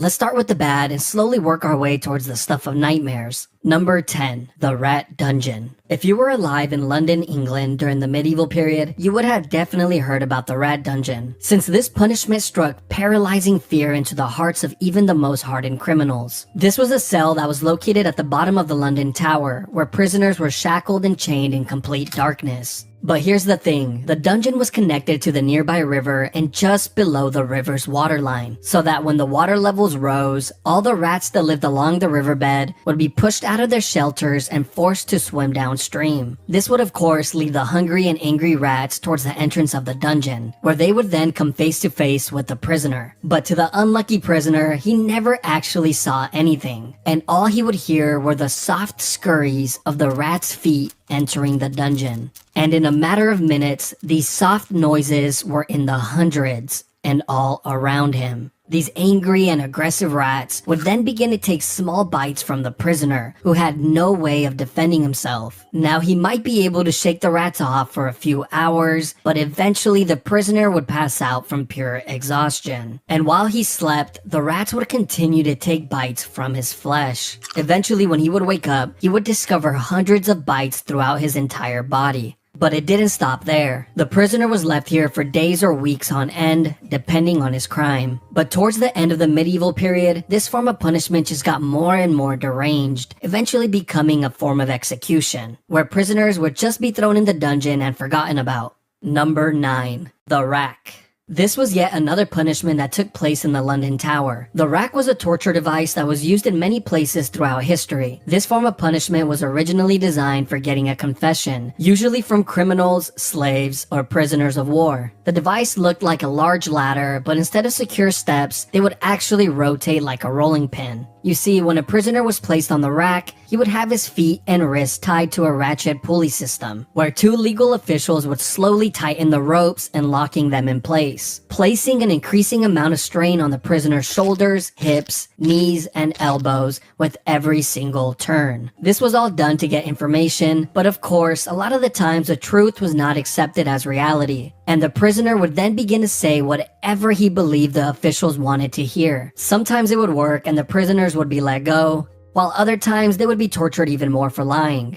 Let's start with the bad and slowly work our way towards the stuff of nightmares. Number 10. The Rat Dungeon. If you were alive in London, England during the medieval period, you would have definitely heard about the Rat Dungeon, since this punishment struck paralyzing fear into the hearts of even the most hardened criminals. This was a cell that was located at the bottom of the London Tower, where prisoners were shackled and chained in complete darkness. But here's the thing, the dungeon was connected to the nearby river and just below the river's waterline, so that when the water levels rose, all the rats that lived along the riverbed would be pushed out of their shelters and forced to swim downstream. This would of course lead the hungry and angry rats towards the entrance of the dungeon, where they would then come face to face with the prisoner. But to the unlucky prisoner, he never actually saw anything, and all he would hear were the soft scurries of the rats' feet entering the dungeon. And in a matter of minutes, these soft noises were in the hundreds and all around him. These angry and aggressive rats would then begin to take small bites from the prisoner, who had no way of defending himself. Now he might be able to shake the rats off for a few hours, but eventually the prisoner would pass out from pure exhaustion. And while he slept, the rats would continue to take bites from his flesh. Eventually, when he would wake up, he would discover hundreds of bites throughout his entire body. But it didn't stop there. The prisoner was left here for days or weeks on end, depending on his crime. But towards the end of the medieval period, this form of punishment just got more and more deranged, eventually becoming a form of execution, where prisoners would just be thrown in the dungeon and forgotten about. Number 9. The Rack. This was yet another punishment that took place in the London Tower. The rack was a torture device that was used in many places throughout history. This form of punishment was originally designed for getting a confession, usually from criminals, slaves, or prisoners of war. The device looked like a large ladder, but instead of secure steps, they would actually rotate like a rolling pin. You see, when a prisoner was placed on the rack, he would have his feet and wrists tied to a ratchet pulley system, where two legal officials would slowly tighten the ropes and locking them in place, placing an increasing amount of strain on the prisoner's shoulders, hips, knees, and elbows with every single turn. This was all done to get information, but of course, a lot of the times the truth was not accepted as reality, and the prisoner would then begin to say whatever he believed the officials wanted to hear. Sometimes it would work and the prisoners would be let go, while other times they would be tortured even more for lying.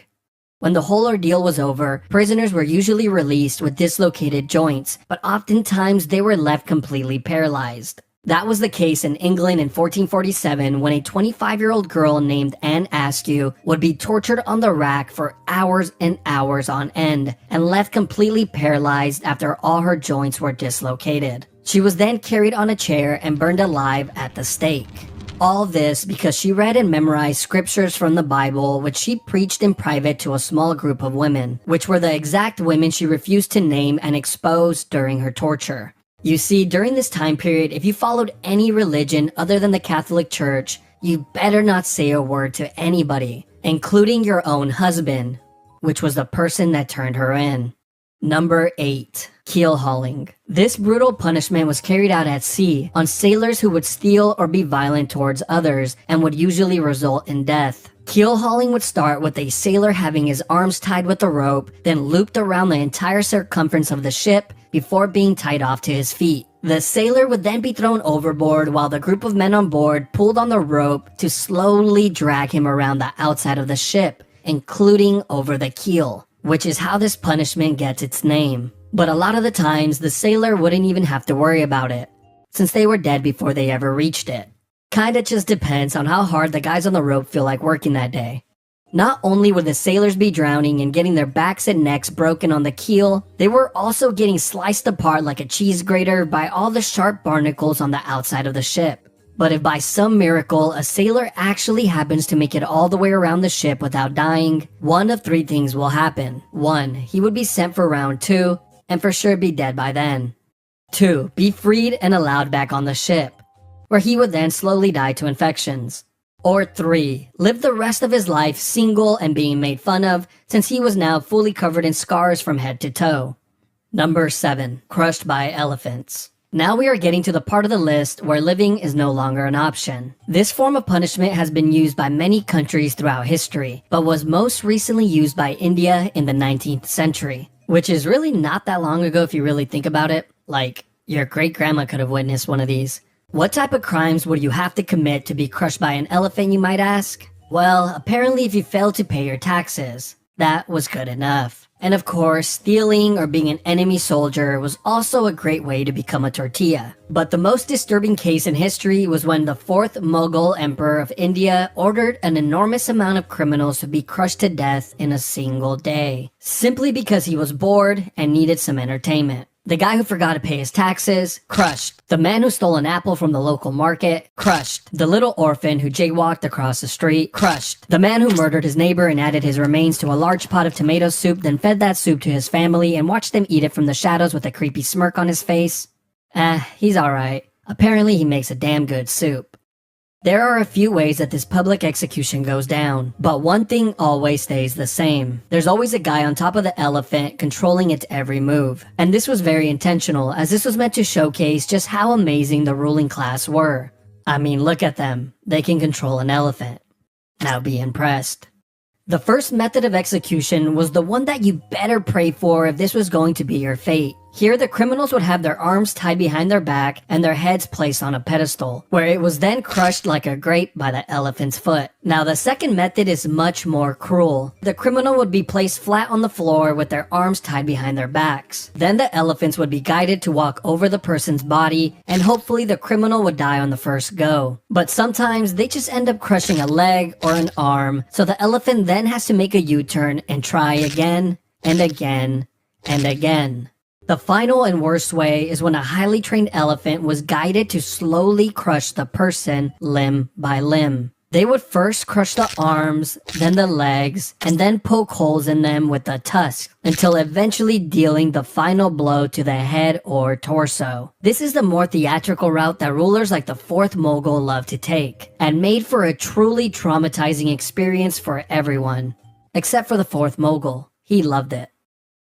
When the whole ordeal was over, prisoners were usually released with dislocated joints, but oftentimes they were left completely paralyzed. That was the case in England in 1447 when a 25-year-old girl named Anne Askew would be tortured on the rack for hours and hours on end and left completely paralyzed after all her joints were dislocated. She was then carried on a chair and burned alive at the stake. All this because she read and memorized scriptures from the Bible, which she preached in private to a small group of women, which were the exact women she refused to name and expose during her torture. You see, during this time period, if you followed any religion other than the Catholic Church, you better not say a word to anybody, including your own husband, which was the person that turned her in. Number 8. Keel hauling. This brutal punishment was carried out at sea on sailors who would steal or be violent towards others and would usually result in death. Keel hauling would start with a sailor having his arms tied with a rope, then looped around the entire circumference of the ship before being tied off to his feet. The sailor would then be thrown overboard while the group of men on board pulled on the rope to slowly drag him around the outside of the ship, including over the keel, which is how this punishment gets its name. But a lot of the times, the sailor wouldn't even have to worry about it, since they were dead before they ever reached it. Kinda just depends on how hard the guys on the rope feel like working that day. Not only would the sailors be drowning and getting their backs and necks broken on the keel, they were also getting sliced apart like a cheese grater by all the sharp barnacles on the outside of the ship. But if by some miracle a sailor actually happens to make it all the way around the ship without dying, one of three things will happen. 1. He would be sent for round 2, and for sure be dead by then. 2. Be freed and allowed back on the ship, where he would then slowly die to infections. Or 3. Live the rest of his life single and being made fun of, since he was now fully covered in scars from head to toe. Number 7. Crushed by elephants. Now we are getting to the part of the list where living is no longer an option. This form of punishment has been used by many countries throughout history, but was most recently used by India in the 19th century. Which is really not that long ago if you really think about it. Like, your great-grandma could have witnessed one of these. What type of crimes would you have to commit to be crushed by an elephant, you might ask? Well, apparently if you failed to pay your taxes, that was good enough. And of course, stealing or being an enemy soldier was also a great way to become a tortilla. But the most disturbing case in history was when the 4th Mughal Emperor of India ordered an enormous amount of criminals to be crushed to death in a single day, simply because he was bored and needed some entertainment. The guy who forgot to pay his taxes, crushed. The man who stole an apple from the local market, crushed. The little orphan who jaywalked across the street, crushed. The man who murdered his neighbor and added his remains to a large pot of tomato soup, then fed that soup to his family and watched them eat it from the shadows with a creepy smirk on his face. He's alright. Apparently he makes a damn good soup. There are a few ways that this public execution goes down, but one thing always stays the same. There's always a guy on top of the elephant controlling its every move. And this was very intentional, as this was meant to showcase just how amazing the ruling class were. I mean, look at them. They can control an elephant. Now be impressed. The first method of execution was the one that you better pray for if this was going to be your fate. Here, the criminals would have their arms tied behind their back and their heads placed on a pedestal, where it was then crushed like a grape by the elephant's foot. Now, the second method is much more cruel. The criminal would be placed flat on the floor with their arms tied behind their backs. Then the elephants would be guided to walk over the person's body, and hopefully the criminal would die on the first go. But sometimes they just end up crushing a leg or an arm, so the elephant then has to make a U-turn and try again and again and again. The final and worst way is when a highly trained elephant was guided to slowly crush the person limb by limb. They would first crush the arms, then the legs, and then poke holes in them with the tusk, until eventually dealing the final blow to the head or torso. This is the more theatrical route that rulers like the 4th Mughal love to take, and made for a truly traumatizing experience for everyone. Except for the 4th Mughal. He loved it.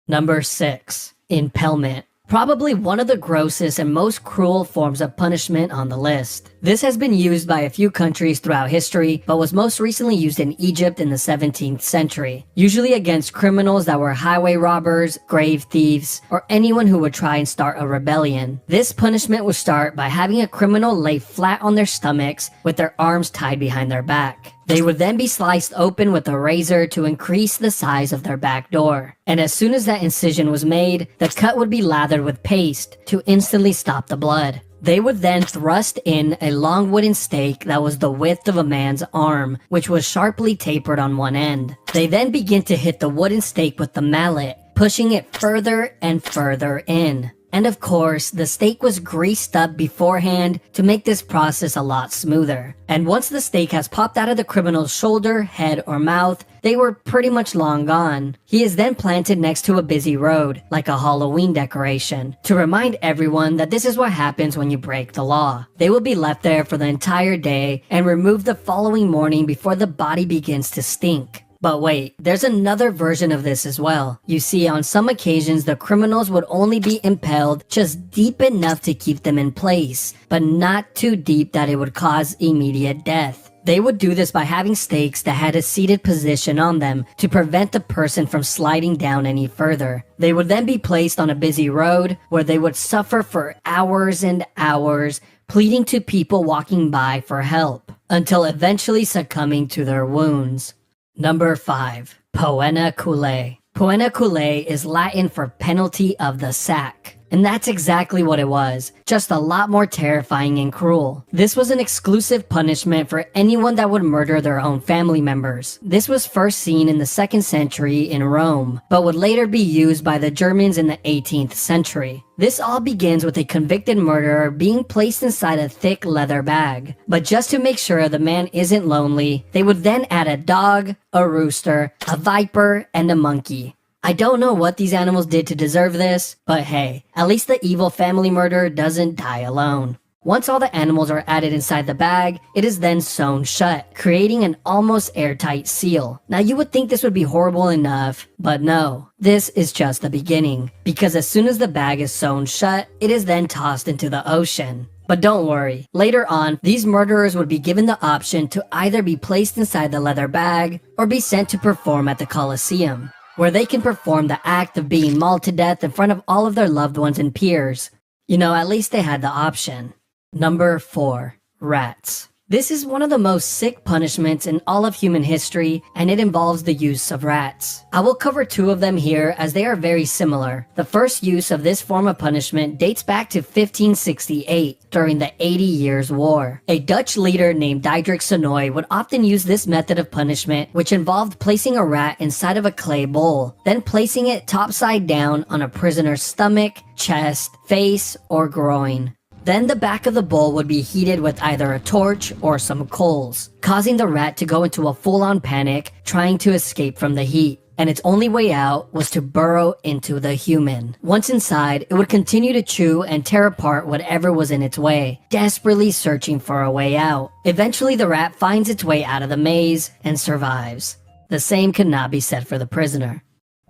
Number 6. Impalement. Probably one of the grossest and most cruel forms of punishment on the list. This has been used by a few countries throughout history, but was most recently used in Egypt in the 17th century, usually against criminals that were highway robbers, grave thieves, or anyone who would try and start a rebellion. This punishment would start by having a criminal lay flat on their stomachs with their arms tied behind their back. They would then be sliced open with a razor to increase the size of their back door. And as soon as that incision was made, the cut would be lathered with paste to instantly stop the blood. They would then thrust in a long wooden stake that was the width of a man's arm, which was sharply tapered on one end. They then begin to hit the wooden stake with the mallet, pushing it further and further in. And of course, the stake was greased up beforehand to make this process a lot smoother. And once the stake has popped out of the criminal's shoulder, head, or mouth, they were pretty much long gone. He is then planted next to a busy road, like a Halloween decoration, to remind everyone that this is what happens when you break the law. They will be left there for the entire day and removed the following morning before the body begins to stink. But wait, there's another version of this as well. You see, on some occasions, the criminals would only be impaled just deep enough to keep them in place, but not too deep that it would cause immediate death. They would do this by having stakes that had a seated position on them to prevent the person from sliding down any further. They would then be placed on a busy road where they would suffer for hours and hours, pleading to people walking by for help, until eventually succumbing to their wounds. Number 5. Poena Culae. Poena Culae is Latin for penalty of the sack. And that's exactly what it was, just a lot more terrifying and cruel. This was an exclusive punishment for anyone that would murder their own family members. This was first seen in the 2nd century in Rome, but would later be used by the Germans in the 18th century. This all begins with a convicted murderer being placed inside a thick leather bag. But just to make sure the man isn't lonely, they would then add a dog, a rooster, a viper, and a monkey. I don't know what these animals did to deserve this, but hey, at least the evil family murderer doesn't die alone. Once all the animals are added inside the bag, it is then sewn shut, creating an almost airtight seal. Now you would think this would be horrible enough, but no, this is just the beginning. Because as soon as the bag is sewn shut, it is then tossed into the ocean. But don't worry, later on, these murderers would be given the option to either be placed inside the leather bag or be sent to perform at the Colosseum, where they can perform the act of being mauled to death in front of all of their loved ones and peers. You know, at least they had the option. Number 4. Rats. This is one of the most sick punishments in all of human history, and it involves the use of rats. I will cover 2 of them here as they are very similar. The first use of this form of punishment dates back to 1568 during the 80 Years' War. A Dutch leader named Diederik Sonoy would often use this method of punishment, which involved placing a rat inside of a clay bowl, then placing it topside down on a prisoner's stomach, chest, face, or groin. Then the back of the bowl would be heated with either a torch or some coals, causing the rat to go into a full-on panic, trying to escape from the heat. And its only way out was to burrow into the human. Once inside, it would continue to chew and tear apart whatever was in its way, desperately searching for a way out. Eventually, the rat finds its way out of the maze and survives. The same could not be said for the prisoner.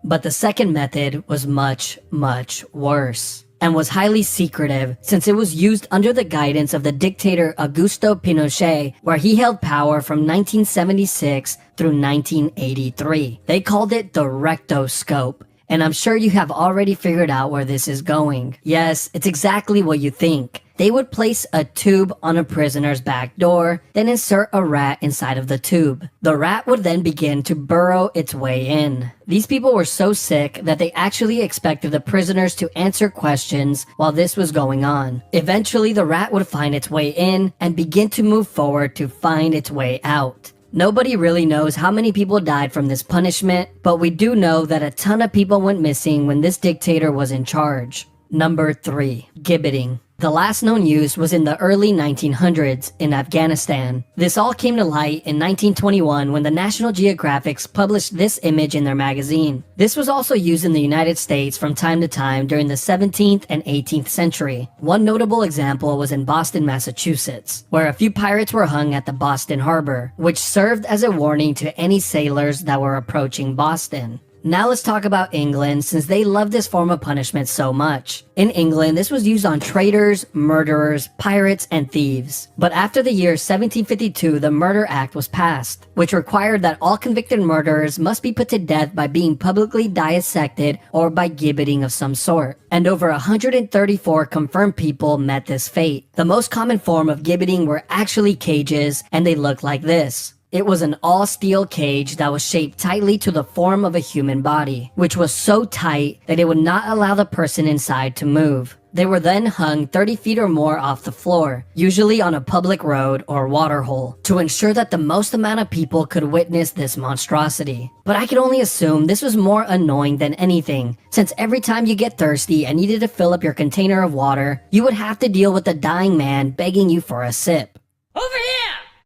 But the second method was much, much worse, and was highly secretive since it was used under the guidance of the dictator Augusto Pinochet, where he held power from 1976 through 1983. They called it the rectoscope, and I'm sure you have already figured out where this is going. Yes, it's exactly what you think. They would place a tube on a prisoner's back door, then insert a rat inside of the tube. The rat would then begin to burrow its way in. These people were so sick that they actually expected the prisoners to answer questions while this was going on. Eventually, the rat would find its way in and begin to move forward to find its way out. Nobody really knows how many people died from this punishment, but we do know that a ton of people went missing when this dictator was in charge. Number 3. Gibbeting. The last known use was in the early 1900s in Afghanistan. This all came to light in 1921 when the National Geographic published this image in their magazine. This was also used in the United States from time to time during the 17th and 18th century. One notable example was in Boston, Massachusetts, where a few pirates were hung at the Boston Harbor, which served as a warning to any sailors that were approaching Boston. Now let's talk about England, since they love this form of punishment so much. In England, this was used on traitors, murderers, pirates, and thieves. But after the year 1752, the Murder Act was passed, which required that all convicted murderers must be put to death by being publicly dissected or by gibbeting of some sort. And over 134 confirmed people met this fate. The most common form of gibbeting were actually cages, and they looked like this. It was an all-steel cage that was shaped tightly to the form of a human body, which was so tight that it would not allow the person inside to move. They were then hung 30 feet or more off the floor, usually on a public road or waterhole, to ensure that the most amount of people could witness this monstrosity. But I can only assume this was more annoying than anything, since every time you get thirsty and needed to fill up your container of water, you would have to deal with the dying man begging you for a sip. Over here!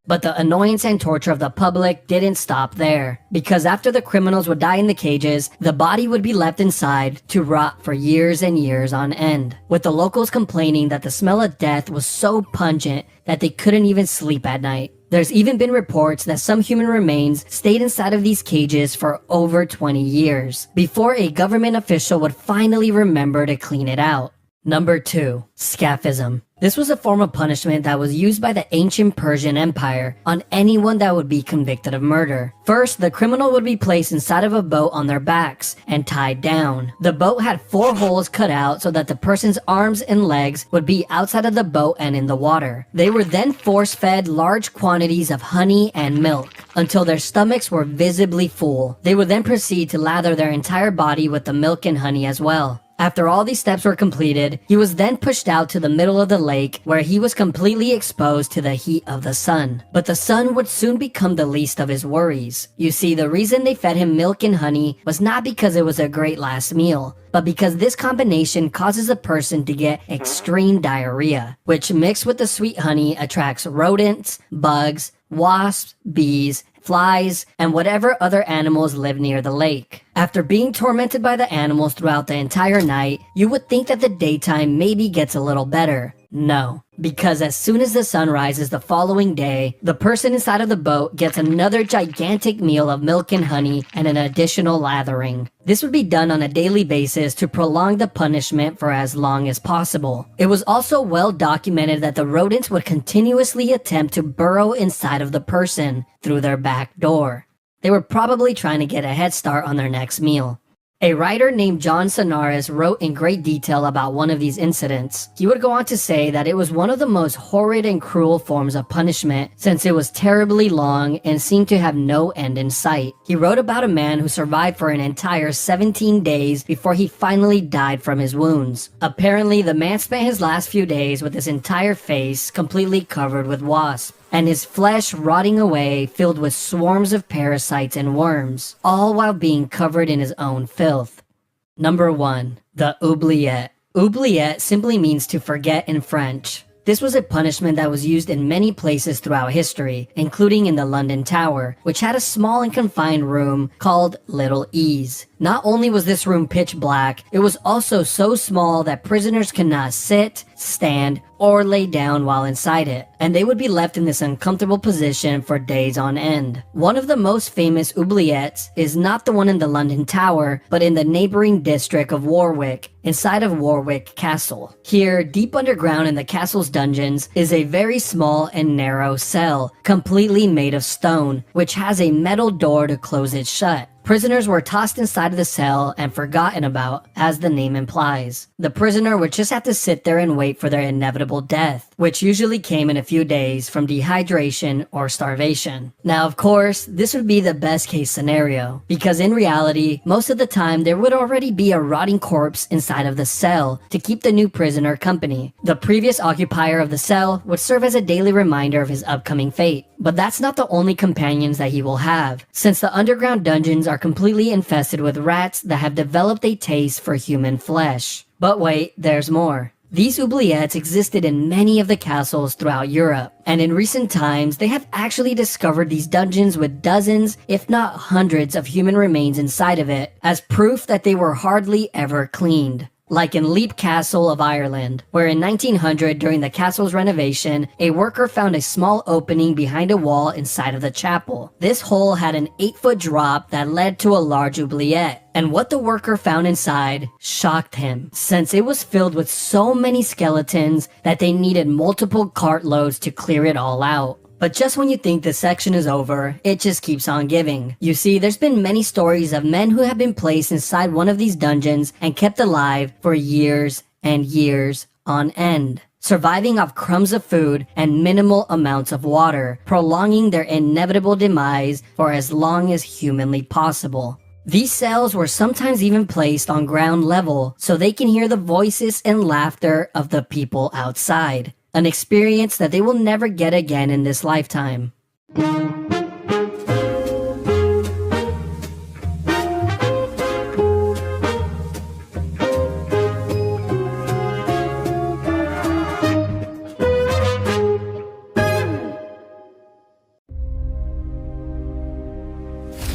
But the annoyance and torture of the public didn't stop there, because after the criminals would die in the cages, the body would be left inside to rot for years and years on end, with the locals complaining that the smell of death was so pungent that they couldn't even sleep at night. There's even been reports that some human remains stayed inside of these cages for over 20 years, before a government official would finally remember to clean it out. Number 2. Scaphism. This was a form of punishment that was used by the ancient Persian Empire on anyone that would be convicted of murder. First, the criminal would be placed inside of a boat on their backs and tied down. The boat had 4 holes cut out so that the person's arms and legs would be outside of the boat and in the water. They were then force-fed large quantities of honey and milk until their stomachs were visibly full. They would then proceed to lather their entire body with the milk and honey as well. After all these steps were completed, he was then pushed out to the middle of the lake where he was completely exposed to the heat of the sun. But the sun would soon become the least of his worries. You see, the reason they fed him milk and honey was not because it was a great last meal, but because this combination causes a person to get extreme diarrhea, which mixed with the sweet honey attracts rodents, bugs, wasps, bees, flies, and whatever other animals live near the lake. After being tormented by the animals throughout the entire night, you would think that the daytime maybe gets a little better. No, because as soon as the sun rises the following day, the person inside of the boat gets another gigantic meal of milk and honey and an additional lathering. This would be done on a daily basis to prolong the punishment for as long as possible. It was also well documented that the rodents would continuously attempt to burrow inside of the person through their back door. They were probably trying to get a head start on their next meal. A writer named John Sonaris wrote in great detail about one of these incidents. He would go on to say that it was one of the most horrid and cruel forms of punishment since it was terribly long and seemed to have no end in sight. He wrote about a man who survived for an entire 17 days before he finally died from his wounds. Apparently, the man spent his last few days with his entire face completely covered with wasps, and his flesh rotting away filled with swarms of parasites and worms, all while being covered in his own filth. Number 1. The oubliette. Oubliette simply means to forget in French. This was a punishment that was used in many places throughout history, including in the London Tower, which had a small and confined room called Little Ease. Not only was this room pitch black, it was also so small that prisoners could not sit, stand, or lay down while inside it, and they would be left in this uncomfortable position for days on end. One of the most famous oubliettes is not the one in the London Tower, but in the neighboring district of Warwick, inside of Warwick Castle. Here, deep underground in the castle's dungeons, is a very small and narrow cell, completely made of stone, which has a metal door to close it shut. Prisoners were tossed inside of the cell and forgotten about, as the name implies. The prisoner would just have to sit there and wait for their inevitable death, which usually came in a few days from dehydration or starvation. Now, of course, this would be the best case scenario, because in reality, most of the time there would already be a rotting corpse inside of the cell to keep the new prisoner company. The previous occupier of the cell would serve as a daily reminder of his upcoming fate. But that's not the only companions that he will have, since the underground dungeons are completely infested with rats that have developed a taste for human flesh. But wait, there's more. These oubliettes existed in many of the castles throughout Europe, and in recent times they have actually discovered these dungeons with dozens, if not hundreds, of human remains inside of it, as proof that they were hardly ever cleaned. Like in Leap Castle of Ireland, where in 1900 during the castle's renovation, a worker found a small opening behind a wall inside of the chapel. This hole had an 8-foot drop that led to a large oubliette, and what the worker found inside shocked him, since it was filled with so many skeletons that they needed multiple cartloads to clear it all out. But just when you think this section is over, it just keeps on giving. You see, there's been many stories of men who have been placed inside one of these dungeons and kept alive for years and years on end, surviving off crumbs of food and minimal amounts of water, prolonging their inevitable demise for as long as humanly possible. These cells were sometimes even placed on ground level so they can hear the voices and laughter of the people outside. An experience that they will never get again in this lifetime.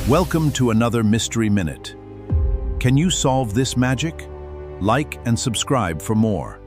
Welcome to another Mystery Minute. Can you solve this magic? Like and subscribe for more.